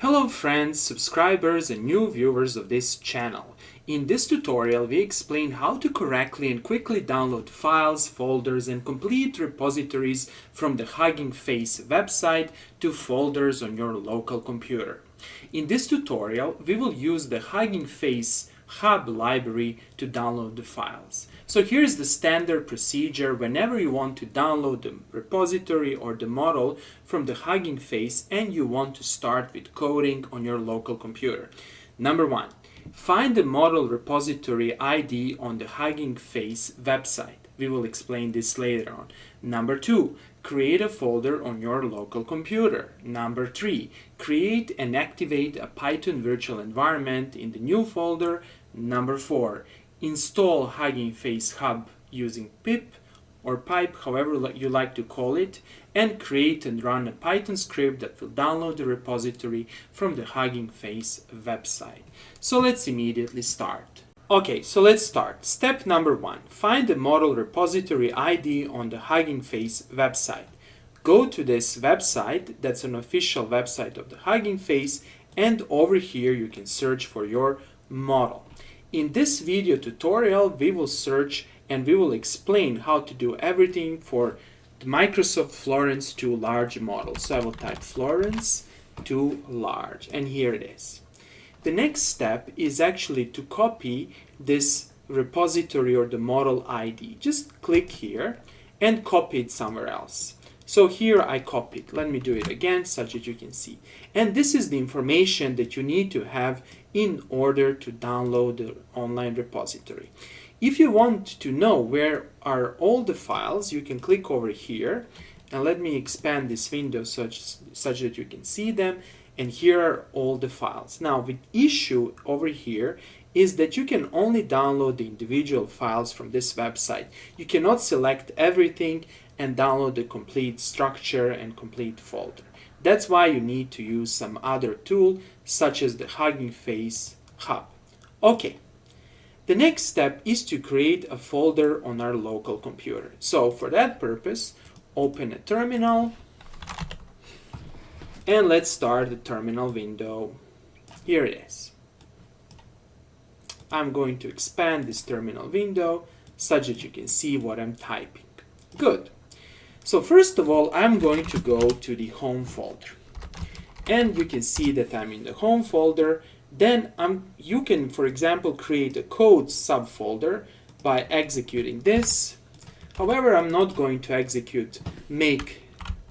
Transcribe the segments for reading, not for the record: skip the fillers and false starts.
Hello friends, subscribers and new viewers of this channel. In this tutorial we explain how to correctly and quickly download files, folders and complete repositories from the Hugging Face website to folders on your local computer. In this tutorial we will use the Hugging Face Hub library to download the files. So here's the standard procedure whenever you want to download the repository or the model from the Hugging Face and you want to start with coding on your local computer. Number one, find the model repository ID on the Hugging Face website. We will explain this later on. Number two, create a folder on your local computer. Number three, create and activate a Python virtual environment in the new folder. Number four, install Hugging Face Hub using pip or pipe, however you like to call it, and create and run a Python script that will download the repository from the Hugging Face website. So let's immediately start. Okay, so let's start. Step number one, find the model repository ID on the Hugging Face website. Go to this website, that's an official website of the Hugging Face, and over here you can search for your model. In this video tutorial, we will search and we will explain how to do everything for the Microsoft Florence to large model. So I will type Florence to large, and here it is. The next step is actually to copy this repository or the model ID. Just click here and copy it somewhere else. So here I copied. Let me do it again such that you can see. And this is the information that you need to have in order to download the online repository. If you want to know where are all the files, you can click over here. And let me expand this window such that you can see them. And here are all the files. Now the issue over here is that you can only download the individual files from this website. You cannot select everything and download the complete structure and complete folder. That's why you need to use some other tool such as the Hugging Face Hub. Okay, the next step is to create a folder on our local computer. So for that purpose, open a terminal and let's start the terminal window. Here it is. I'm going to expand this terminal window such that you can see what I'm typing. Good. So first of all, I'm going to go to the home folder. And you can see that I'm in the home folder. Then you can, for example, create a code subfolder by executing this. However, I'm not going to execute make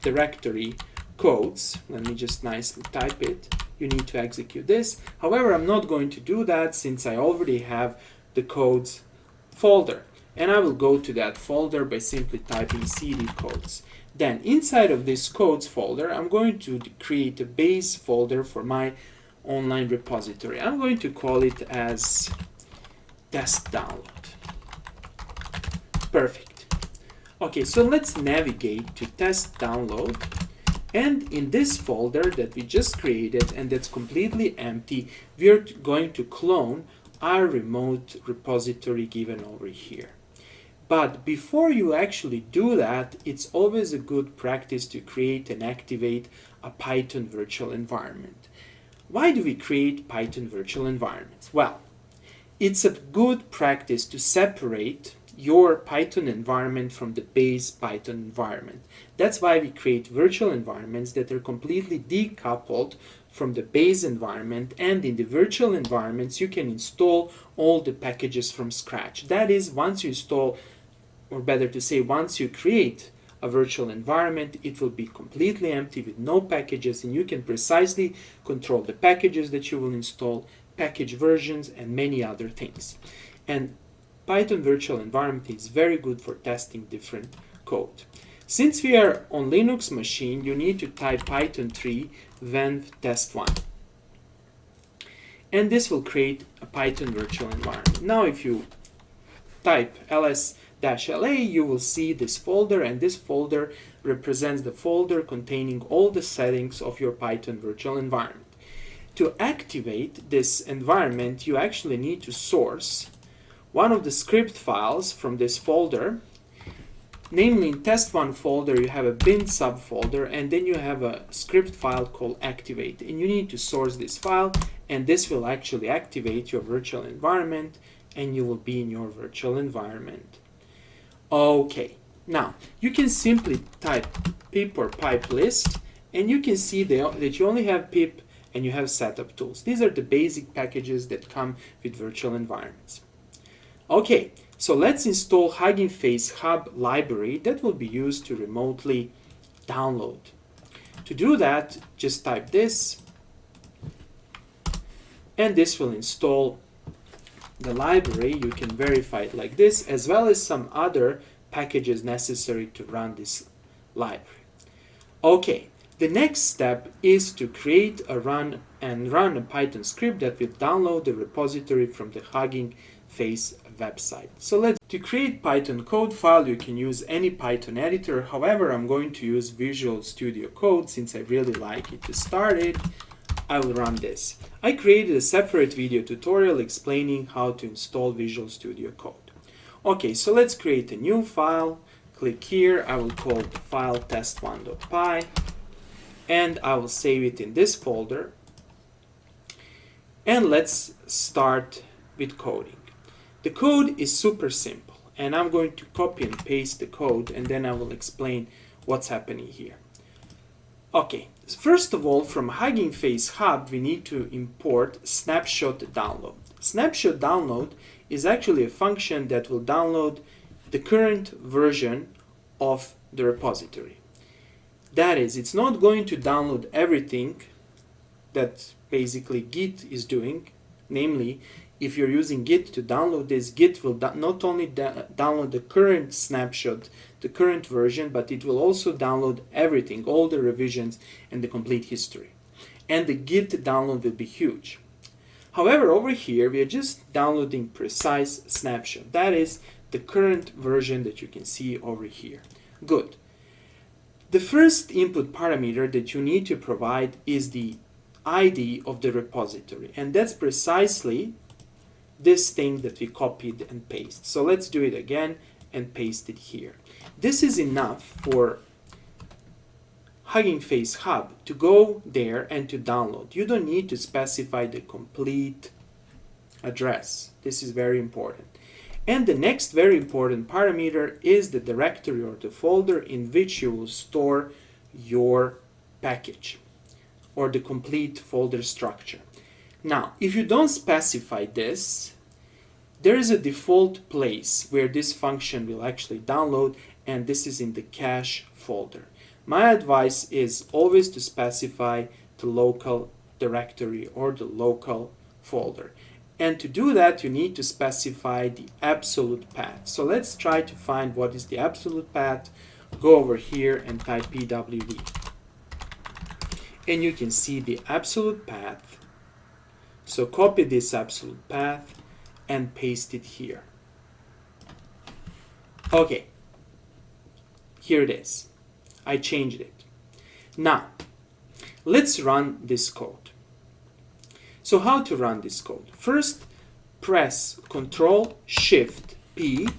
directory codes. Let me just nicely type it. You need to execute this. However, I'm not going to do that since I already have the codes folder. And I will go to that folder by simply typing cd codes. Then inside of this codes folder, I'm going to create a base folder for my online repository. I'm going to call it as test download. Perfect. Okay, so let's navigate to test download. And in this folder that we just created and that's completely empty, we're going to clone our remote repository given over here. But before you actually do that, it's always a good practice to create and activate a Python virtual environment. Why do we create Python virtual environments? Well, it's a good practice to separate your Python environment from the base Python environment. That's why we create virtual environments that are completely decoupled from the base environment, and in the virtual environments you can install all the packages from scratch. That is, once you install, or better to say, once you create a virtual environment, it will be completely empty with no packages, and you can precisely control the packages that you will install, package versions, and many other things. And Python virtual environment is very good for testing different code. Since we are on Linux machine, you need to type Python 3 venv test1. And this will create a Python virtual environment. Now if you type ls-la, you will see this folder, and this folder represents the folder containing all the settings of your Python virtual environment. To activate this environment, you actually need to source one of the script files from this folder Namely, in test1 folder, you have a bin subfolder, and then you have a script file called activate. And you need to source this file, and this will actually activate your virtual environment, and you will be in your virtual environment. Okay, now you can simply type pip or pipe list, and you can see that you only have pip and you have setup tools. These are the basic packages that come with virtual environments. Okay, so let's install Hugging Face Hub library that will be used to remotely download. To do that, just type this, and this will install the library. You can verify it like this, as well as some other packages necessary to run this library. Okay, the next step is to create run a Python script that will download the repository from the Hugging Face website. So to create Python code file, you can use any Python editor. However, I'm going to use Visual Studio Code since I really like it. To start it, I will run this. I created a separate video tutorial explaining how to install Visual Studio Code. Okay, so let's create a new file. Click here. I will call the file test1.py, and I will save it in this folder. And let's start with coding. The code is super simple, and I'm going to copy and paste the code, and then I will explain what's happening here. Okay, first of all, from Hugging Face Hub, we need to import snapshot download. Snapshot download is actually a function that will download the current version of the repository. That is, it's not going to download everything that basically Git is doing. Namely, if you're using Git to download this, Git will not only download the current snapshot, the current version, but it will also download everything, all the revisions and the complete history. And the Git download will be huge. However, over here, we are just downloading precise snapshot. That is the current version that you can see over here. Good. The first input parameter that you need to provide is the ID of the repository. And that's precisely this thing that we copied and pasted. So let's do it again and paste it here. This is enough for Hugging Face Hub to go there and to download. You don't need to specify the complete address. This is very important. And the next very important parameter is the directory or the folder in which you will store your package or the complete folder structure. Now, if you don't specify this, there is a default place where this function will actually download, and this is in the cache folder. My advice is always to specify the local directory or the local folder. And to do that, you need to specify the absolute path. So let's try to find what is the absolute path. Go over here and type pwd. And you can see the absolute path. So copy this absolute path and paste it here. Okay, here it is. I changed it. Now, let's run this code. So how to run this code? First, press Ctrl-Shift-P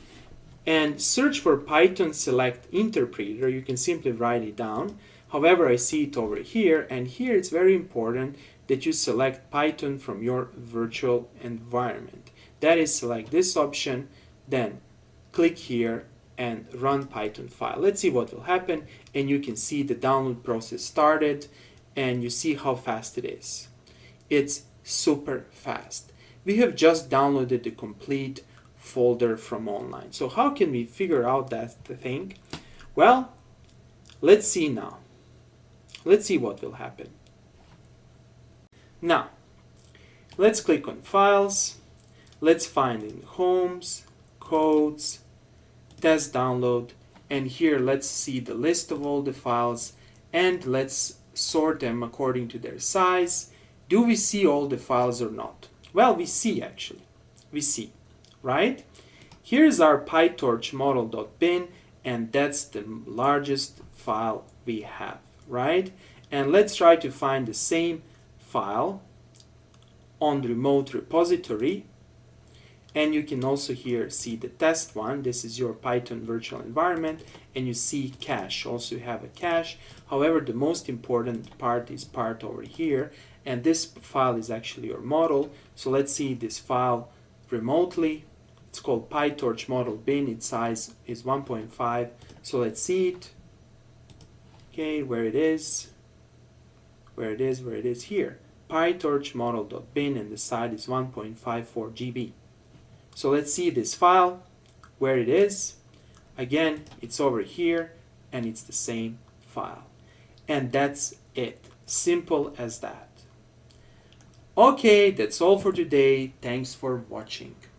and search for Python select interpreter. You can simply write it down. However, I see it over here, and here it's very important that you select Python from your virtual environment. That is, select this option, then click here and run Python file. Let's see what will happen, and you can see the download process started, and you see how fast it is. It's super fast. We have just downloaded the complete folder from online. So how can we figure out that thing? Well, let's see now. Let's see what will happen. Now, let's click on Files. Let's find in Homes, Codes, Test Download, and here let's see the list of all the files, and let's sort them according to their size. Do we see all the files or not? Well, we see actually. We see, right? Here's our PyTorch model.bin, and that's the largest file we have, right? And let's try to find the same file on the remote repository, And you can also here see the test one. This is your Python virtual environment, and you see cache. Also you have a cache. However, the most important part is part over here, and this file is actually your model. So let's see this file remotely. It's called PyTorch model bin. Its size is 1.5. So let's see it. Okay, where it is here. PyTorch model.bin, and the size is 1.54 GB. So let's see this file, where it is. Again, it's over here, and it's the same file. And that's it. Simple as that. Okay, that's all for today. Thanks for watching.